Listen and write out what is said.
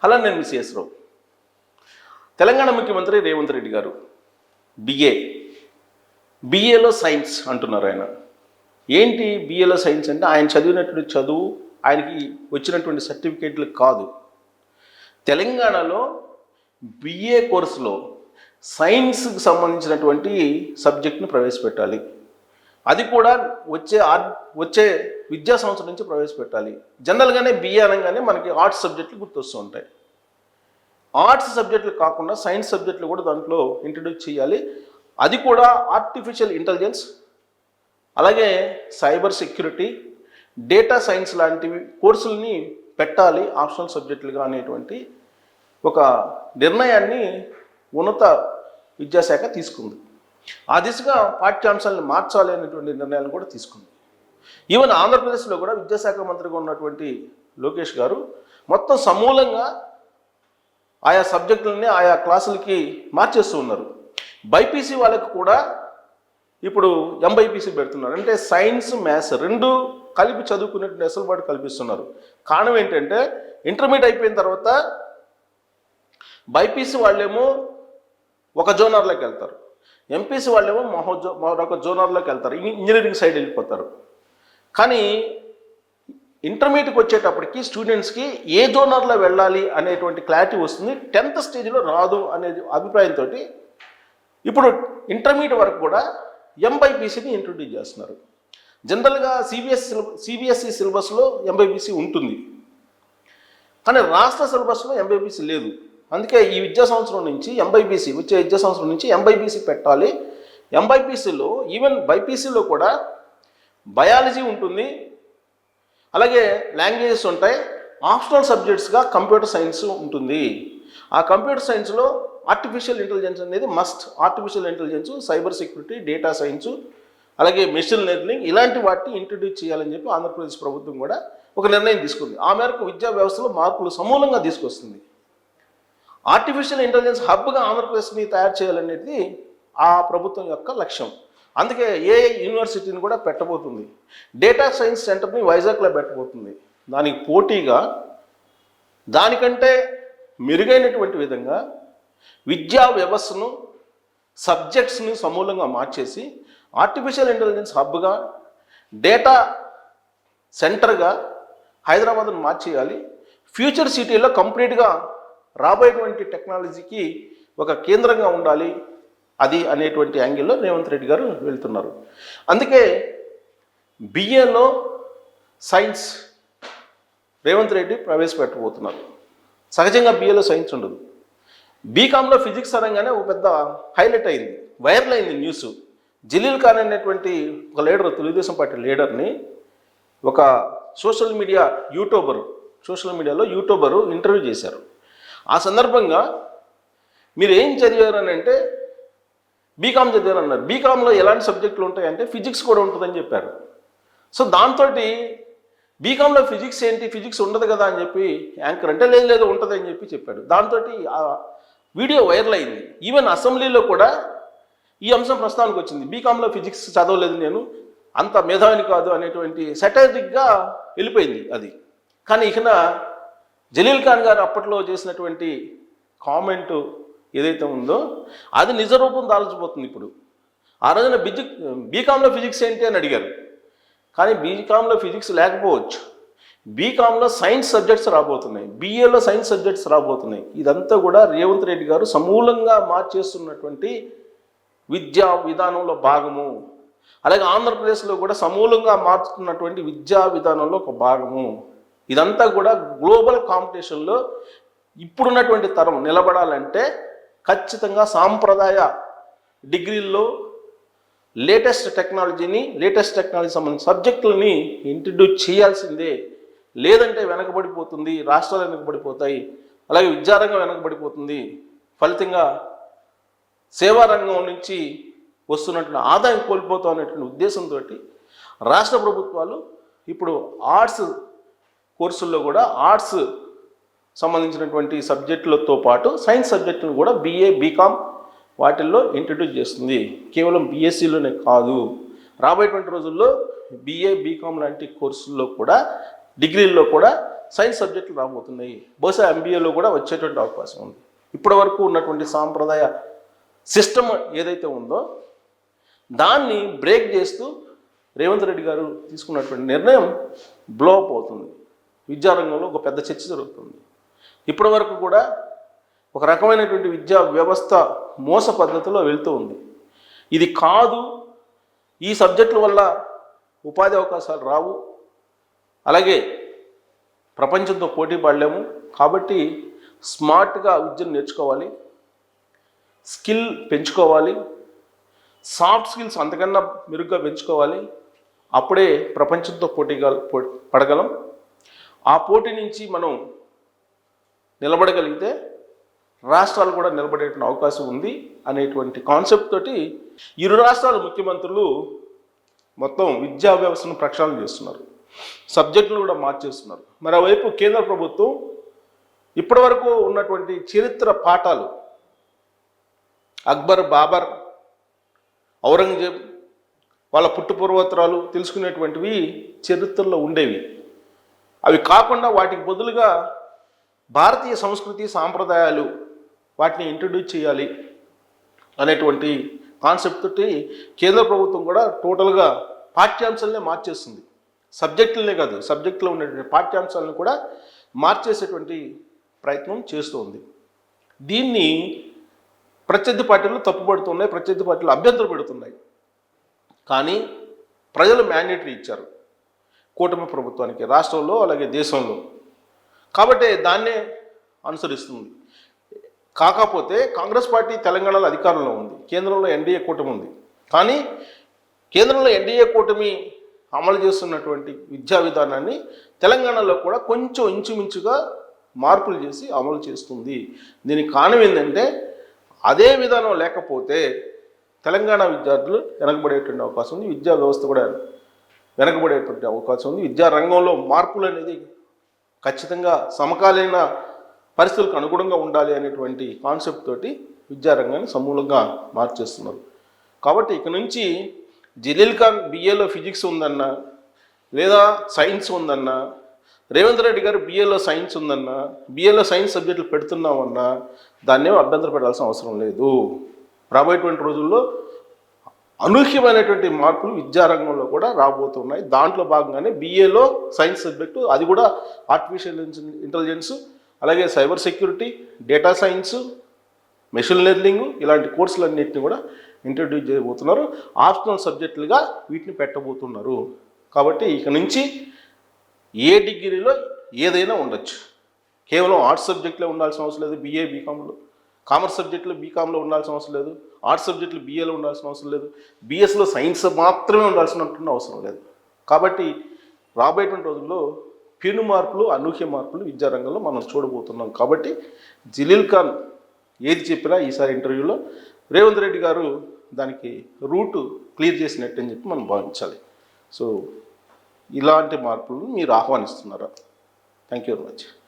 Hello, నేను miss రావు. తెలంగాణ ముఖ్యమంత్రి రేవంత్ రెడ్డి గారు బిఏలో సైన్స్ అంటున్నారు. ఆయన ఏంటి బిఏలో సైన్స్ అంటే ఆయన చదివినటువంటి చదువు, ఆయనకి వచ్చినటువంటి సర్టిఫికేట్లు కాదు. తెలంగాణలో బిఏ కోర్సులో సైన్స్కి సంబంధించినటువంటి సబ్జెక్ట్ని ప్రవేశపెట్టాలి. అది కూడా వచ్చే విద్యా సంవత్సరం నుంచి ప్రవేశపెట్టాలి. జనరల్గానే బిఏ అనగానే మనకి ఆర్ట్స్ సబ్జెక్టులు గుర్తొస్తూ ఉంటాయి. ఆర్ట్స్ సబ్జెక్టులు కాకుండా సైన్స్ సబ్జెక్టులు కూడా దాంట్లో ఇంట్రడ్యూస్ చేయాలి. అది కూడా ఆర్టిఫిషియల్ ఇంటెలిజెన్స్, అలాగే సైబర్ సెక్యూరిటీ, డేటా సైన్స్ లాంటివి కోర్సుల్ని పెట్టాలి ఆప్షనల్ సబ్జెక్టులుగా అనేటువంటి ఒక నిర్ణయాన్ని ఉన్నత విద్యాశాఖ తీసుకుంది. ఆ దిశగా పాఠ్యాంశాలను మార్చాలి అనేటువంటి నిర్ణయాలను కూడా తీసుకుంది. ఈవెన్ ఆంధ్రప్రదేశ్లో కూడా విద్యాశాఖ మంత్రిగా ఉన్నటువంటి లోకేష్ గారు మొత్తం సమూలంగా ఆయా సబ్జెక్టులని ఆయా క్లాసులకి మార్చేస్తూ ఉన్నారు. బైపీసీ వాళ్ళకు కూడా ఇప్పుడు ఎంబైపీసీ పెడుతున్నారు. అంటే సైన్స్, మ్యాథ్స్ రెండు కలిపి చదువుకునేటువంటి వెసులుబాటు కల్పిస్తున్నారు. కారణం ఏంటంటే ఇంటర్మీడియట్ అయిపోయిన తర్వాత బైపీసీ వాళ్ళేమో ఒక జోనర్లోకి వెళ్తారు, ఎంపీసీ వాళ్ళేమో మరొక జోనర్లోకి వెళ్తారు, ఇంజనీరింగ్ సైడ్ వెళ్ళిపోతారు. కానీ ఇంటర్మీడియట్కి వచ్చేటప్పటికి స్టూడెంట్స్కి ఏ జోనర్లో వెళ్ళాలి అనేటువంటి క్లారిటీ వస్తుంది. 10th స్టేజ్లో రాదు అనే అభిప్రాయంతో ఇప్పుడు ఇంటర్మీడియట్ వరకు కూడా ఎంబైపీసీని ఇంట్రొడ్యూస్ చేస్తున్నారు. జనరల్గా సిబిఎస్ఈ సిలబస్లో ఎంబైపీసీ ఉంటుంది, కానీ రాష్ట్ర సిలబస్లో ఎంబైపీసీ లేదు. అందుకే ఈ విద్యా సంవత్సరం నుంచి వచ్చే విద్యా సంవత్సరం నుంచి ఎంబైపీసీ పెట్టాలి. ఎంబైపీసీలో ఈవెన్ బైపీసీలో కూడా బయాలజీ ఉంటుంది, అలాగే లాంగ్వేజెస్ ఉంటాయి. ఆప్షనల్ సబ్జెక్ట్స్గా కంప్యూటర్ సైన్స్ ఉంటుంది. ఆ కంప్యూటర్ సైన్స్లో ఆర్టిఫిషియల్ ఇంటెలిజెన్స్ అనేది must. Artificial intelligence, cyber security, data science, అలాగే మెషిన్ లెర్నింగ్ ఇలాంటి వాటిని ఇంట్రడ్యూస్ చేయాలని చెప్పి ఆంధ్రప్రదేశ్ ప్రభుత్వం కూడా ఒక నిర్ణయం తీసుకుంది. ఆ మేరకు విద్యా వ్యవస్థలో మార్పులు సమూలంగా తీసుకొస్తుంది. ఆర్టిఫిషియల్ ఇంటెలిజెన్స్ హబ్గా ఆంధ్రప్రదేశ్ని తయారు చేయాలనేది ఆ ప్రభుత్వం యొక్క లక్ష్యం. అందుకే ఏఐ యూనివర్సిటీని కూడా పెట్టబోతుంది. డేటా సైన్స్ సెంటర్ని వైజాగ్లో పెట్టబోతుంది. దానికి పోటీగా దానికంటే మెరుగైనటువంటి విధంగా విద్యా వ్యవస్థను, సబ్జెక్ట్స్ని సమూలంగా మార్చేసి ఆర్టిఫిషియల్ ఇంటెలిజెన్స్ హబ్గా, డేటా సెంటర్గా హైదరాబాద్ను మార్చేయాలి. ఫ్యూచర్ సిటీలో కంప్లీట్గా రాబోయేటువంటి టెక్నాలజీకి ఒక కేంద్రంగా ఉండాలి అది అనేటువంటి యాంగిల్లో రేవంత్ రెడ్డి గారు వెళ్తున్నారు. అందుకే బిఏలో సైన్స్ రేవంత్ రెడ్డి ప్రవేశపెట్టబోతున్నారు. సహజంగా బిఏలో సైన్స్ ఉండదు. బీకామ్లో ఫిజిక్స్ అనగానే ఒక పెద్ద హైలైట్ అయింది, వైరల్ అయింది న్యూస్. జలీల్ ఖాన్ అనేటువంటి ఒక లీడర్, తెలుగుదేశం పార్టీ లీడర్ని ఒక సోషల్ మీడియాలో యూట్యూబరు ఇంటర్వ్యూ చేశారు. ఆ సందర్భంగా మీరు ఏం చదివారని అంటే బీకామ్ చదివారన్నారు. బీకామ్లో ఎలాంటి సబ్జెక్టులు ఉంటాయంటే ఫిజిక్స్ కూడా ఉంటుందని చెప్పారు. సో దాంతో బీకామ్లో ఫిజిక్స్ ఏంటి, ఫిజిక్స్ ఉండదు కదా అని చెప్పి యాంకర్ అంటే లేదు ఉంటుంది అని చెప్పాడు. దాంతో ఆ వీడియో వైరల్ అయింది. ఈవెన్ అసెంబ్లీలో కూడా ఈ అంశం ప్రస్తావనకు వచ్చింది. బీకామ్లో ఫిజిక్స్ చదవలేదు నేను, అంత మేధావిని కాదు అనేటువంటి సెటైరిక్గా వెళ్ళిపోయింది అది. కానీ ఇకన జలీల్ ఖాన్ గారు అప్పట్లో చేసినటువంటి కామెంటు ఏదైతే ఉందో అది నిజరూపం దాల్చిపోతుంది ఇప్పుడు. ఆ రోజున బీకామ్లో ఫిజిక్స్ ఏంటి అని అడిగారు, కానీ బీకామ్లో ఫిజిక్స్ లేకపోవచ్చు. బీకామ్లో సైన్స్ సబ్జెక్ట్స్ రాబోతున్నాయి, బిఏలో సైన్స్ సబ్జెక్ట్స్ రాబోతున్నాయి. ఇదంతా కూడా రేవంత్ రెడ్డి గారు సమూలంగా మార్చేస్తున్నటువంటి విద్యా విధానంలో భాగము. అలాగే ఆంధ్రప్రదేశ్లో కూడా సమూలంగా మార్చుతున్నటువంటి విద్యా విధానంలో ఒక భాగము. ఇదంతా కూడా గ్లోబల్ కాంపిటీషన్లో ఇప్పుడున్నటువంటి తరం నిలబడాలంటే ఖచ్చితంగా సాంప్రదాయ డిగ్రీల్లో లేటెస్ట్ టెక్నాలజీ సంబంధించిన సబ్జెక్టులని ఇంట్రడ్యూస్ చేయాల్సిందే. లేదంటే వెనకబడిపోతుంది, రాష్ట్రాలు వెనకబడిపోతాయి, అలాగే విద్యారంగం వెనకబడిపోతుంది. ఫలితంగా సేవారంగం నుంచి వస్తున్నటువంటి ఆదాయం కోల్పోతాం అనేటువంటి ఉద్దేశంతో రాష్ట్ర ప్రభుత్వాలు ఇప్పుడు ఆర్ట్స్ కోర్సుల్లో కూడా ఆర్ట్స్ సంబంధించినటువంటి సబ్జెక్టులతో పాటు సైన్స్ సబ్జెక్టును కూడా బిఏ, బీకామ్ వాటిల్లో ఇంట్రడ్యూస్ చేస్తుంది. కేవలం బీఎస్సీలోనే కాదు, రాబోయేటువంటి రోజుల్లో బిఏ, బీకామ్ లాంటి కోర్సుల్లో కూడా, డిగ్రీల్లో కూడా సైన్స్ సబ్జెక్టులు రాబోతున్నాయి. బహుశా ఎంబీఏలో కూడా వచ్చేటువంటి అవకాశం ఉంది. ఇప్పటి వరకు ఉన్నటువంటి సాంప్రదాయ సిస్టమ్ ఏదైతే ఉందో దాన్ని బ్రేక్ చేస్తూ రేవంత్ రెడ్డి గారు తీసుకున్నటువంటి నిర్ణయం బ్లో అప్ అవుతుంది. విద్యారంగంలో ఒక పెద్ద చర్చ జరుగుతుంది. ఇప్పటి వరకు కూడా ఒక రకమైనటువంటి విద్యా వ్యవస్థ మోస పద్ధతిలో వెళ్తూ ఉంది. ఇది కాదు, ఈ సబ్జెక్టుల వల్ల ఉపాధి అవకాశాలు రావు, అలాగే ప్రపంచంతో పోటీ పడలేము, కాబట్టి స్మార్ట్గా విద్యను నేర్చుకోవాలి, స్కిల్ పెంచుకోవాలి, సాఫ్ట్ స్కిల్స్ అంతకన్నా మెరుగ్గా పెంచుకోవాలి, అప్పుడే ప్రపంచంతో పడగలం. ఆ పోటీ నుంచి మనం నిలబడగలిగితే రాష్ట్రాలు కూడా నిలబడేటువంటి అవకాశం ఉంది అనేటువంటి కాన్సెప్ట్ తోటి ఇరు రాష్ట్రాల ముఖ్యమంత్రులు మొత్తం విద్యా వ్యవస్థను ప్రక్షాళన చేస్తున్నారు. సబ్జెక్టులు కూడా మార్చేస్తున్నారు. మరోవైపు కేంద్ర ప్రభుత్వం ఇప్పటివరకు ఉన్నటువంటి చరిత్ర పాఠాలు, అక్బర్, బాబర్, ఔరంగజేబ్ వాళ్ళ పుట్టుపూర్వోత్తరాలు తెలుసుకునేటువంటివి చరిత్రలో ఉండేవి. అవి కాకుండా వాటికి బదులుగా భారతీయ సంస్కృతి సాంప్రదాయాలు వాటిని ఇంట్రడ్యూస్ చేయాలి అనేటువంటి కాన్సెప్ట్ తోటి కేంద్ర ప్రభుత్వం కూడా టోటల్గా పాఠ్యాంశాలనే మార్చేస్తుంది. సబ్జెక్టులనే కాదు, సబ్జెక్టులో ఉన్నటువంటి పాఠ్యాంశాలను కూడా మార్చేసేటువంటి ప్రయత్నం చేస్తూ ఉంది. దీన్ని ప్రత్యర్థి పార్టీలు తప్పుపడుతున్నాయి, ప్రత్యర్థి పార్టీలు అభ్యంతరం పెడుతున్నాయి. కానీ ప్రజలు మ్యాండేటరీ ఇచ్చారు కూటమి ప్రభుత్వానికి, రాష్ట్రంలో అలాగే దేశంలో, కాబట్టి దాన్నే అనుసరిస్తుంది. కాకపోతే కాంగ్రెస్ పార్టీ తెలంగాణలో అధికారంలో ఉంది, కేంద్రంలో ఎన్డీఏ కూటమి ఉంది. కానీ కేంద్రంలో ఎన్డీఏ కూటమి అమలు చేస్తున్నటువంటి విద్యా విధానాన్ని తెలంగాణలో కూడా కొంచెం ఇంచుమించుగా మార్పులు చేసి అమలు చేస్తుంది. దీనికి కారణం ఏంటంటే అదే విధానం లేకపోతే తెలంగాణ విద్యార్థులు వెనకబడేటువంటి అవకాశం ఉంది, విద్యా వ్యవస్థ కూడా వెనకబడేటువంటి అవకాశం ఉంది. విద్యా రంగంలో మార్పులు అనేది ఖచ్చితంగా సమకాలీన పరిస్థితులకు అనుగుణంగా ఉండాలి అనేటువంటి కాన్సెప్ట్ తోటి విద్యారంగాన్ని సమూలంగా మార్చేస్తున్నారు. కాబట్టి ఇక నుంచి జలీల్ ఖాన్ బిఏలో ఫిజిక్స్ ఉందన్నా, లేదా సైన్స్ ఉందన్నా, రేవంత్ రెడ్డి గారు బిఏలో సైన్స్ ఉందన్నా, బిఏలో సైన్స్ సబ్జెక్టులు పెడుతున్నామన్నా దాన్నేమో అభ్యంతర పెట్టాల్సిన అవసరం లేదు. రాబోయేటువంటి రోజుల్లో అనూహ్యమైనటువంటి మార్పులు విద్యారంగంలో కూడా రాబోతున్నాయి. దాంట్లో భాగంగానే బిఏలో సైన్స్ సబ్జెక్టు, అది కూడా ఆర్టిఫిషియల్ ఇంటెలిజెన్స్, అలాగే cyber security, data science, machine learning ఇలాంటి కోర్సులన్నింటినీ కూడా ఇంట్రడ్యూస్ చేయబోతున్నారు. ఆప్షనల్ సబ్జెక్టులుగా వీటిని పెట్టబోతున్నారు. కాబట్టి ఇక నుంచి ఏ డిగ్రీలో ఏదైనా ఉండొచ్చు. కేవలం ఆర్ట్స్ సబ్జెక్టులో ఉండాల్సిన అవసరం లేదు, బీఏ బీకామ్లో. కామర్స్ సబ్జెక్టులు బీకామ్లో ఉండాల్సిన అవసరం లేదు, ఆర్ట్స్ సబ్జెక్టులు బీఏలో ఉండాల్సిన అవసరం లేదు, బీఎస్లో సైన్స్ మాత్రమే ఉండాల్సిన అవసరం లేదు. కాబట్టి రాబోయేటువంటి రోజుల్లో పెను మార్పులు, అనూహ్య మార్పులు విద్యారంగంలో మనం చూడబోతున్నాం. కాబట్టి జలీల్ ఖాన్ ఏది చెప్పినా ఈసారి ఇంటర్వ్యూలో రేవంత్ రెడ్డి గారు దానికి రూట్ క్లియర్ చేసినట్టు అని చెప్పి మనం భావించాలి. సో ఇలాంటి మార్పులను మీరు ఆహ్వానిస్తున్నారా? Thank you very much.